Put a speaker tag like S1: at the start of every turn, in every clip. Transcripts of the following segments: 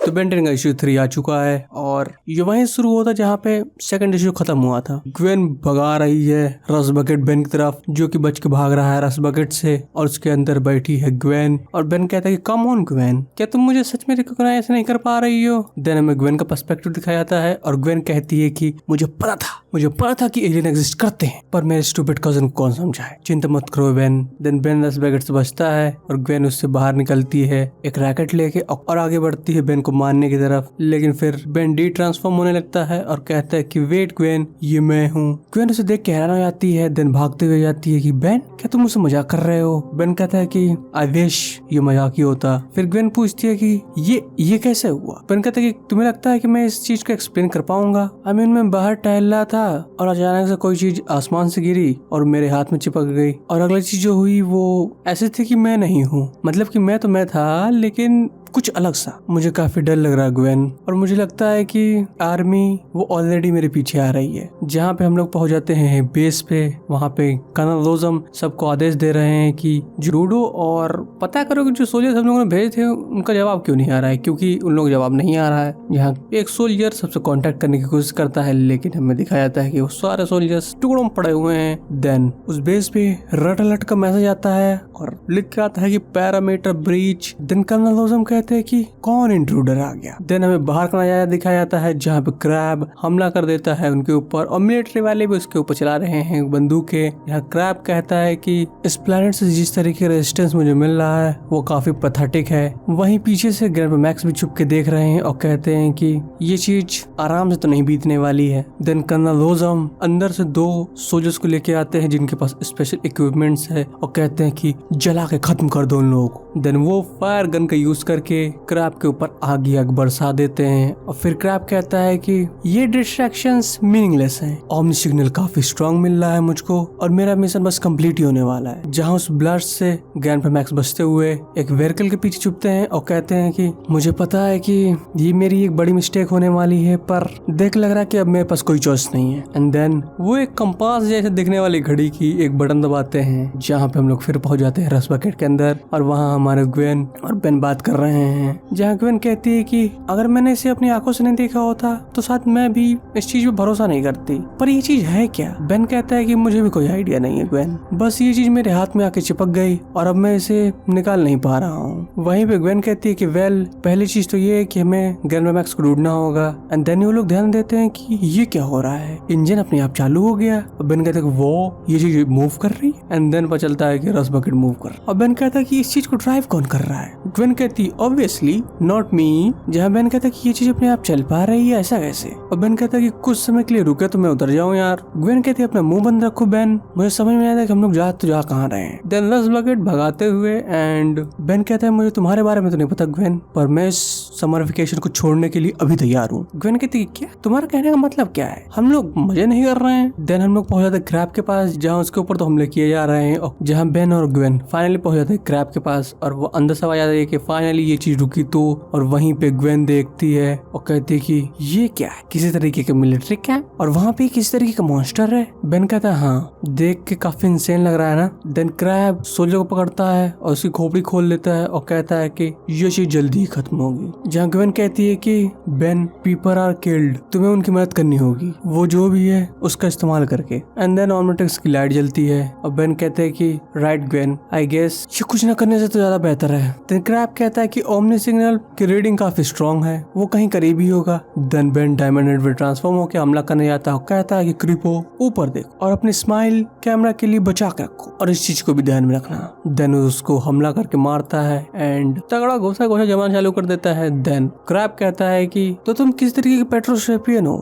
S1: तो बेन 10 का इशू 3 आ चुका है और ये वहीं शुरू होता जहाँ पे सेकंड इशू खत्म हुआ था। ग्वेन भगा रही है रस बकेट बेन की तरफ, जो कि बच के भाग रहा है रस बकेट से, और उसके अंदर बैठी है ग्वेन। और बेन कहता है कि कम ऑन ग्वेन, क्या तुम मुझे सच में रिकॉग्नाइज नहीं कर पा रही हो? देन हमें ग्वेन का पर्सपेक्टिव दिखाया जाता है और ग्वेन कहती है कि मुझे पता था कि एलियन एग्जिस्ट करते हैं, पर मेरे स्टूपिड कजन को कौन समझाए। चिंता मत करो बेन। देन बेन रस बकेट से बचता है और ग्वेन उससे बाहर निकलती है एक रैकेट लेके और आगे बढ़ती है बेन को मारने की तरफ। लेकिन फिर बेन डी ट्रांसफॉर्म होने लगता है और कहता है कि वेट ग्वेन, ये मैं हूँ। ग्वेन उसे देख के हैरान हो जाती है, देन भागते हुए जाती है कि बेन, क्या तुम मुझसे मजाक कर रहे हो? बेन कहता है कि आई विश ये मजाक ही होता। फिर ग्वेन पूछती है कि ये कैसे हुआ? बेन कहता है कि तुम्हें लगता है कि मैं इस चीज को एक्सप्लेन कर पाऊंगा? मैं बाहर टहल रहा था और अचानक से कोई चीज आसमान से गिरी और मेरे हाथ में चिपक गई, और अगली चीज जो हुई वो ऐसे थी कि मैं नहीं हूँ, मतलब कि मैं तो मैं था लेकिन कुछ अलग सा। मुझे काफी डर लग रहा है ग्वेन, और मुझे लगता है कि आर्मी वो ऑलरेडी मेरे पीछे आ रही है। जहाँ पे हम लोग पहुंच जाते हैं बेस पे, वहाँ पे कर्नल रोजम सबको आदेश दे रहे हैं कि जूडो और पता करो कि जो सोल्जर्स हम लोगों ने भेजे थे उनका जवाब क्यों नहीं आ रहा है, क्योंकि उन लोगों का जवाब नहीं आ रहा है। यहाँ एक सोल्जर सबसे कांटेक्ट करने की कोशिश करता है, लेकिन हमें दिखाया जाता है कि वो सारे सोल्जर्स टुकड़ों में पड़े हुए हैं। देन उस बेस पे रेड अलर्ट का मैसेज आता है और लिख के आता है कि पैरामीटर ब्रीच। देन कर्नल रोजम कहते हैं कि कौन इंट्रूडर आ गया। देन हमें बाहर का नजारा दिखाया जाता है जहाँ पे क्रैब हमला कर देता है उनके ऊपर, और मिलिट्री वाले भी उसके ऊपर चला रहे हैं बंदूकें। यहाँ क्रैब कहता है कि इस प्लेनेट से जिस तरीके का रेजिस्टेंस मुझे मिल रहा है वो काफी पैथेटिक है। वहीं पीछे से ग्रैंडपा मैक्स भी छुप के देख रहे हैं और कहते हैं कि ये चीज आराम से तो नहीं बीतने वाली है। देन कर्नल रोजम अंदर से 2 सोल्जर्स को लेके आते हैं जिनके पास स्पेशल इक्विपमेंट्स है और कहते हैं कि जला के खत्म कर दो उन लोगों को। देन वो फायर गन का यूज करके क्रैब के ऊपर आग बरसा देते हैं, और फिर क्रैब कहता है कि ये डिस्ट्रैक्शंस मीनिंगलेस हैं। ओमनी सिग्नल काफी स्ट्रांग मिल रहा है मुझको और मेरा मिशन बस कंप्लीट ही होने वाला है। जहां उस ब्लास्ट से ग्रैंडपा मैक्स बचते हुए एक व्हीकल के पीछे छुपते हैं और कहते हैं कि मुझे पता है कि ये मेरी एक बड़ी मिस्टेक होने वाली है, पर देख लग रहा है कि अब मेरे पास कोई चॉइस नहीं है। एंड देन वो एक कंपास जैसे दिखने वाली घड़ी की एक बटन दबाते हैं, जहाँ पे हम लोग फिर पहुंच जाते हैं रस बकेट के अंदर, और वहाँ हमारे ग्वेन और बेन बात कर रहे हैं। जहाँ ग्वेन कहती है कि अगर मैंने इसे अपनी आंखों से नहीं देखा होता तो शायद मैं भी इस चीज पे भरोसा नहीं करती, पर ये चीज है क्या? बेन कहता है कि मुझे भी कोई आइडिया नहीं है ग्वेन, बस ये चीज मेरे हाथ में आके चिपक गई और अब मैं इसे निकाल नहीं पा रहा हूँ। वहीं पे ग्वेन कहती है कि वेल, पहली चीज तो ये है कि हमें ग्रैंडपा मैक्स को ढूंढना होगा। एंड देन वो लोग ध्यान देते हैं कि ये क्या हो रहा है, इंजन अपने आप चालू हो गया। और बेन कहता है कि वो ये चीज मूव कर रही है। एंड देन पता चलता है कि रस बकेट मूव कर रहा है। और बेन कहता है कि इस चीज को ड्राइव कौन कर रहा है? ग्वेन कहती ऑब्वियसली नॉट मी। जहाँ बेन कहता है कि ये चीज अपने आप चल पा रही है, ऐसा कैसे? और बेन कहता है कि कुछ समय के लिए रुके तो मैं उतर जाऊं यार। ग्वेन कहती है अपना मुंह बंद रखो बेन, मुझे समझ में आया कि हम लोग जा कहाँ रहे हैं। देन रस बकेट भगाते हुए एंड बेन कहता है मुझे तुम्हारे बारे में तो नहीं पता ग्वेन, पर मैं इस समर वेकेशन को छोड़ने के लिए अभी तैयार हूँ। ग्वेन कहती है क्या तुम्हारा कहने का मतलब क्या है? हम लोग मजे नहीं कर रहे हैं। देन हम लोग पहुंच जाते क्रैब के पास, जहाँ उसके ऊपर तो हमले किए जा रहे हैं, और जहाँ बेन और ग्वेन फाइनली पहुंच जाते हैं क्रैब के पास, और वो अंदर से आवाज आती है कि फाइनली ये चीज रुकी तो। और वहीं पे ग्वेन देखती है और कहती है कि ये क्या है, किसी तरीके का मिलिट्री कैंप, और वहाँ पे किसी तरीके का मॉन्स्टर है। बेन कहता है हाँ, देख के काफी इंसेन लग रहा है ना। देन क्रैब सोल्जर को पकड़ता है और उसकी खोपड़ी खोल देता है और कहता है कि ये चीज जल्दी ही खत्म होगी। जहाँ ग्वेन कहती है कि बेन, पीपल आर किल्ड, तुम्हें उनकी मदद करनी होगी, वो जो भी है उसका इस्तेमाल करके। एंड देन ऑर्मेटिक्स की लाइट जलती है और बेन कहते हैं कि राइट ग्वेन, आई गेस ये कुछ न करने से तो ज्यादा बेहतर है। देन क्रैब कहता है कि ओमनी सिग्नल की रीडिंग काफी स्ट्रांग है, वो कहीं करीब ही होगा। देन बेन डायमंड हेड में ट्रांसफॉर्म होकर हमला करने जाता है, कहता है कि क्रिपो ऊपर देख और अपनी स्माइल कैमरा के लिए बचा के रखो और इस चीज को भी ध्यान में रखना। देन उसको हमला करके मारता है एंड तगड़ा घोसा जमाना चालू कर देता है। देन क्रैब कहता है कि तो तुम किस तरीके के पेट्रोशेपियन हो,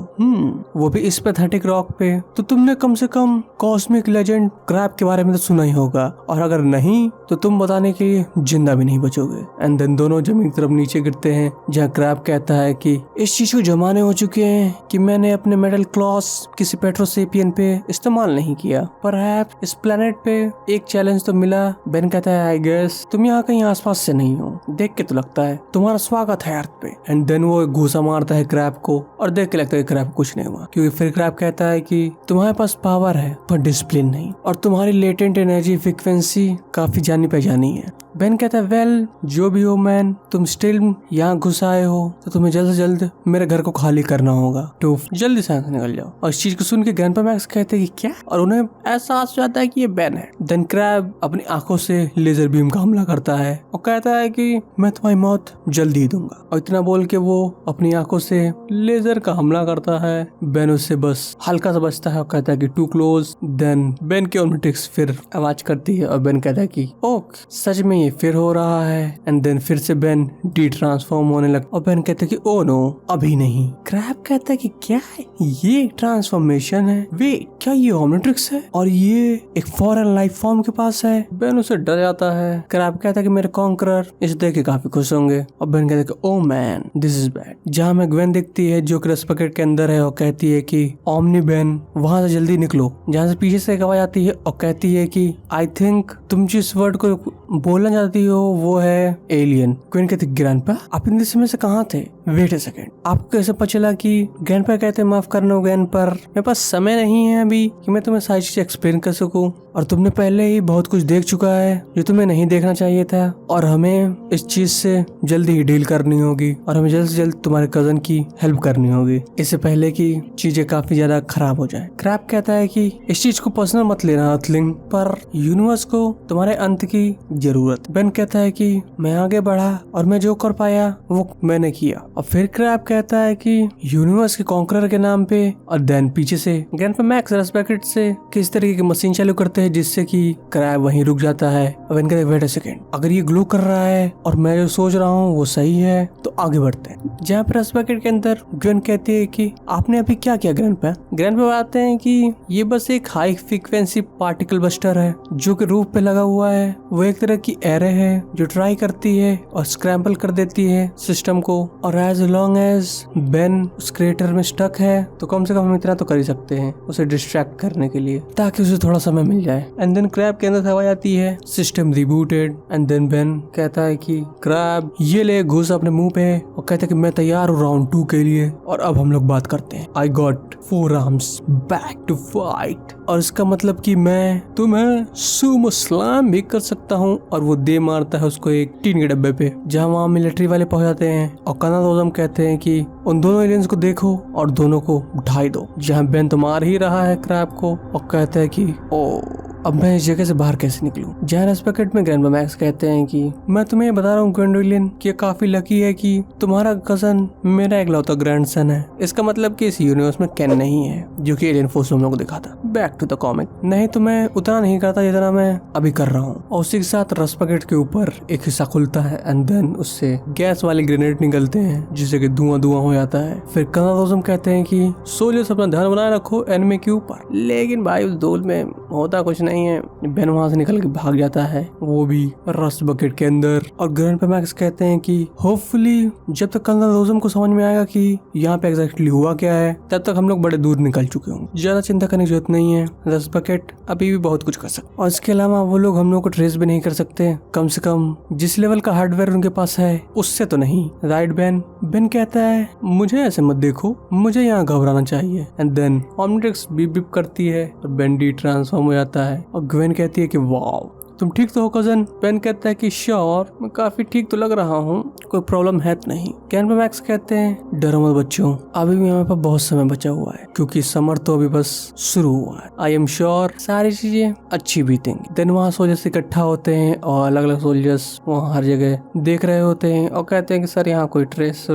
S1: वो भी इस पैथेटिक रॉक पे, तो तुमने कम से कम कॉस्मिक लेजेंड क्रैब के बारे में तो सुना ही होगा, और अगर नहीं तो तुम बताने के लिए जिंदा भी नहीं बचोगे। एंड देन दोनों जमीन की तरफ नीचे गिरते हैं, जहाँ क्रैब कहता है कि इस चीज को जमाने हो चुके हैं कि मैंने अपने मेटल क्लॉस किसी पेट्रोसेपियन पे इस्तेमाल नहीं किया, पर इस प्लेनेट पे एक चैलेंज तो मिला। बेन कहता है आई गेस तुम यहाँ कहीं आसपास से नहीं हो, देख के तो लगता है। तुम्हारा स्वागत जाता है अर्थ पे। एंड देन वो घूसा मारता है क्रैब को और देख के लगता है क्रैब कुछ नहीं हुआ, क्योंकि फिर क्रैब कहता है कि तुम्हारे पास पावर है पर डिसिप्लिन नहीं, और तुम्हारी लेटेंट एनर्जी फ्रीक्वेंसी काफी जानी पहचानी है। बेन कहता है वेल जो भी हो मैन, तुम स्टिल यहाँ घुस आए हो तो तुम्हें जल्द से जल्द मेरे घर को खाली करना होगा, तो जल्दी से निकल जाओ। और इस चीज को सुन के ग्रैंडपा मैक्स कहते हैं कि क्या, और उन्हें एहसास हो जाता है कि ये बेन है। देन क्रैब अपनी आंखों से लेजर बीम का हमला करता है और कहता है कि मैं तुम्हारी मौत जल्दी ही दूंगा, और इतना बोल के वो अपनी आंखों से लेजर का हमला करता है। बेन उससे बस हल्का सा बचता है और कहता है कि टू क्लोज। देन बेन की ओमनिट्रिक्स फिर आवाज करती है और बेन कहता है कि ओह सच में ये फिर हो रहा है। एंड देन फिर से बेन डी ट्रांसफॉर्म होने लगता और बेन कहते हैं कि ओ नो अभी नहीं। क्रैब कहता है कि क्या है ये ट्रांसफॉर्मेशन है, वे क्या ये ओमनिट्रिक्स है और ये एक फॉरेन लाइफ फॉर्म के पास है। बेन उसे डर जाता है। क्रैब कहता है कि मेरे कॉन्करर इसे देख के काफी खुश होंगे, और बेन कहता है कि oh man this is bad. जहाँ में ग्वेन दिखती है जो रस बकेट के अंदर है और कहती है कि ओमनी बेन वहां से जल्दी निकलो। जहाँ से पीछे से एक आवाज आती है और कहती है कि आई थिंक तुम जिस वर्ड को बोलना चाहती हो वो है एलियन। ग्वेन कहती ग्रैंडपा आप इन समय से कहाँ थे, वेट अ सेकेंड, आपको कैसे पता चला कि ग्रैंडपा कहते माफ करना ग्वेन पर मेरे पास समय नहीं है अभी कि मैं तुम्हें सारी चीजें एक्सप्लेन कर सकूं, और तुमने पहले ही बहुत कुछ देख चुका है जो तुम्हें नहीं देखना चाहिए था, और हमें इस चीज से जल्दी ही डील करनी होगी और हमें जल्द से जल्द तुम्हारे कजन की हेल्प करनी होगी इससे पहले कि चीजें काफी ज्यादा खराब हो जाए। क्रैब कहता है कि इस चीज को पर्सनल मत लेना अर्थलिंग, पर यूनिवर्स को तुम्हारे अंत की जरूरत। बेन कहता है कि मैं आगे बढ़ा और मैं जो कर पाया वो मैंने किया। और फिर क्रैब कहता है कि यूनिवर्स के कॉन्करर के नाम पे, और देन पीछे से ग्रैंडपा मैक्स रस बकेट से किस तरीके की मशीन चालू करते हैं जिससे कि क्रैब वहीं रुक जाता है। और बेन कहता है वेट अ सेकेंड, अगर ये ग्लो कर रहा है और मैं जो सोच रहा हूँ वो सही है तो आगे बढ़ते हैं। जहाँ पर रस बकेट के अंदर ग्वेन कहती है कि आपने अभी क्या किया ग्रैंडपा। ग्रैंडपा बताते हैं कि ये बस एक हाई फ्रीक्वेंसी पार्टिकल बस्टर है जो कि रूफ पे लगा हुआ है। वो एक तरह की एरे है जो ट्राई करती है और स्क्रैम्बल कर देती है सिस्टम को, और एज लॉन्ग एज बेन उस क्रेटर में स्टक है तो कम से कम हम इतना तो कर ही सकते हैं उसे डिस्ट्रैक्ट करने के लिए ताकि उसे थोड़ा समय मिल जाए। एंड देन क्रैब के अंदर आवाज आती है system rebooted. And then Ben कहता है कि क्रैब ये ले घुस अपने मुंह पे, और कहता है कि मैं तैयार हूँ राउंड 2 के लिए और अब हम लोग बात करते हैं। I got 4 arms back to fight, और इसका मतलब कि मैं तुम्हें सुमो स्लैम भी कर सकता हूँ। और वो दे मारता है उसको एक टीन के डब्बे पे, जहाँ वहाँ मिलिट्री वाले पहुंच जाते हैं और कनाडोजम कहते हैं कि उन दोनों एलियंस को देखो और दोनों को ढाई दो। जहाँ बेन तो मार ही रहा है क्रैब को और कहता है कि ओ अब मैं इस जगह से बाहर कैसे निकलूं। जहाँ रस बकेट में ग्रैंडपा मैक्स कहते हैं कि मैं तुम्हें बता रहा हूँ ग्वेंडोलिन कि काफी लकी है कि तुम्हारा कजन मेरा इकलौता ग्रैंडसन है। इसका मतलब कि इस यूनिवर्स में कैन नहीं है, जो कि एलियन फोर्स हम लोग को दिखा था। बैक टू द कॉमिक, नहीं तो मैं उतना नहीं करता जितना मैं अभी कर रहा हूँ। और उसी के साथ रस बकेट के ऊपर एक हिस्सा खुलता है एंड देन उससे गैस वाले ग्रेनेड निकलते हैं जिससे कि धुआं धुआं हो जाता है। फिर कनाडोजम कहते हैं कि सोल्जर्स अपना ध्यान बनाए रखो एनिमी के ऊपर, लेकिन भाई उस धूल में होता कुछ नहीं है। बेन वहां से निकल के भाग जाता है, वो भी रस्ट बकेट के अंदर। और ग्रैंडपा मैक्स कहते हैं कि होपफुली जब तक कनाडोजम को समझ में आएगा कि यहाँ पे एग्जैक्टली हुआ क्या है तब तक हम लोग बड़े दूर निकल चुके होंगे। ज्यादा चिंता करने की जरूरत नहीं है, रस्ट बकेट अभी भी बहुत कुछ कर सकते। और इसके अलावा वो लोग हम लोग को ट्रेस भी नहीं कर सकते, कम से कम जिस लेवल का हार्डवेयर उनके पास है उससे तो नहीं। Right Ben? बेन कहता है मुझे ऐसे मत देखो, मुझे यहाँ घबराना चाहिए। And then Omnitrix beep beep करती है और बेन डी ट्रांसफॉर्म हो जाता है। और ग्वेन कहती है कि वाओ तुम ठीक तो हो कजन? बेन कहता है कि श्योर, मैं काफी ठीक तो लग रहा हूँ, कोई प्रॉब्लम है तो नहीं। ग्रैंडपा मैक्स कहते हैं डरो मत बच्चों, अभी भी हमारे पास बहुत समय बचा हुआ है क्योंकि समर तो अभी बस शुरू हुआ है। आई एम श्योर सारी चीजें अच्छी बीतेंगी। देन वहाँ सोल्जर्स इकट्ठा होते हैं और अलग अलग सोल्जर्स वहाँ हर जगह देख रहे होते हैं और कहते हैं कि सर यहाँ कोई ट्रेस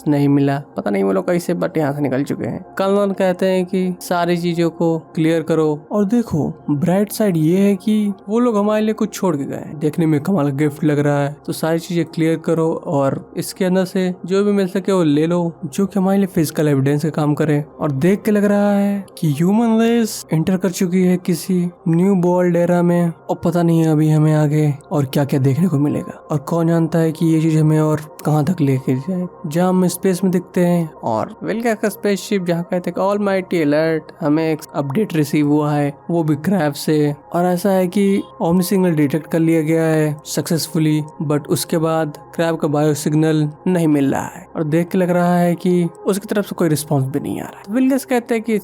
S1: नहीं मिला, पता नहीं वो लोग कैसे बट यहाँ से निकल चुके हैं। कर्नल कहते हैं कि सारी चीजों को क्लियर करो और देखो ब्राइट साइड ये है कि वो लोग हमारे कुछ छोड़ के गए, देखने में कमाल गिफ्ट लग रहा है, तो सारी चीजें क्लियर करो और इसके अंदर से जो भी मिल सके वो ले लो जो कि हमारे लिए फिजिकल एविडेंस का काम करे। और देख के लग रहा है कि ह्यूमन रेस एंटर कर चुकी है किसी न्यू वर्ल्ड एरा में, और पता नहीं है अभी हमें आगे और क्या क्या देखने को मिलेगा, और कौन जानता है कि ये चीज हमें और कहाँ तक लेके जाए। जहाँ हम स्पेस में दिखते हैं और वेलका का स्पेसशिप जहाँ कहते हैं ऑल माइटी अलर्ट, हमें एक अपडेट रिसीव हुआ है वो भी क्रैब से, और ऐसा है कि ओमनी सिग्नल डिटेक्ट कर लिया गया है सक्सेसफुली, बट उसके बाद क्रैब का बायो सिग्नल नहीं मिल रहा है और देख के लग रहा है कि उसकी तरफ से कोई रिस्पॉन्स भी नहीं आ रहा है। विल गेट्स कहते हैं कि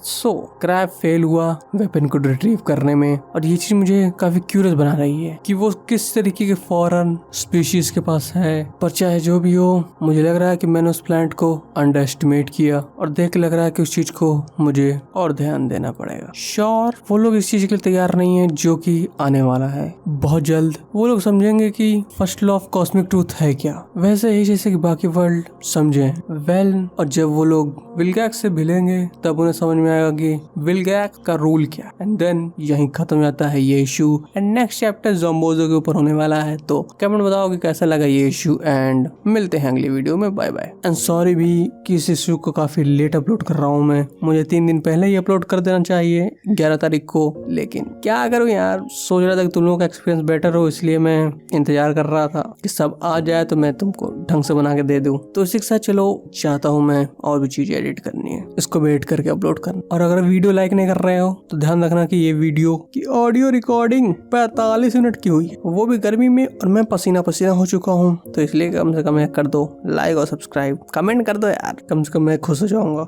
S1: क्रैब फेल हुआ वेपन को रिट्रीव करने में, और ये चीज मुझे काफी क्यूरियस बना रही है कि वो किस तरीके के फॉरेन स्पीशीज के पास है। पर चाहे जो भी हो, मुझे लग रहा है कि मैंने उस प्लांट को अंडर एस्टिमेट किया और देख के लग रहा है कि उस चीज को मुझे और ध्यान देना पड़ेगा। श्योर वो लोग इस चीज के लिए तैयार नहीं है जो कि आने वाला है। बहुत जल्द वो लोग समझेंगे कि first law of cosmic truth है क्या, वैसे ही जैसे कि बाकी वर्ल्ड समझे। और जब वो लोग विलगैक्स से मिलेंगे तब उन्हें समझ में आएगा कि विलगैक्स का रूल क्या, एंड देन यहीं खत्म जाता है ये इशू। एंड नेक्स्ट चैप्टर ज़ॉम्बोज़ो के ऊपर होने वाला है। तो कमेंट बताओ कि कैसा लगा ये इशू, एंड मिलते हैं अगली वीडियो में। Bye bye. एंड सॉरी भी कि इस इशू को काफी लेट अपलोड कर रहा हूँ मैं, मुझे 3 दिन पहले ही अपलोड कर देना चाहिए 11 तारीख को, लेकिन क्या करूँ यार, सोच रहा था कि तुम लोगों का एक्सपीरियंस बेटर हो, इसलिए मैं इंतजार कर रहा था कि सब आ जाए तो मैं तुमको ढंग से बना के दे दूं। तो इसी के साथ चलो चाहता हूँ मैं और भी चीजें एडिट करनी है, इसको वेट करके अपलोड करना। और अगर वीडियो लाइक नहीं कर रहे हो तो ध्यान रखना कि ये वीडियो की ऑडियो रिकॉर्डिंग 45 मिनट की हुई है, वो भी गर्मी में, और मैं पसीना पसीना हो चुका हूँ। तो इसलिए कम से कम कर दो लाइक और सब्सक्राइब, कमेंट कर दो यार, कम से कम मैं खुश हो जाऊंगा।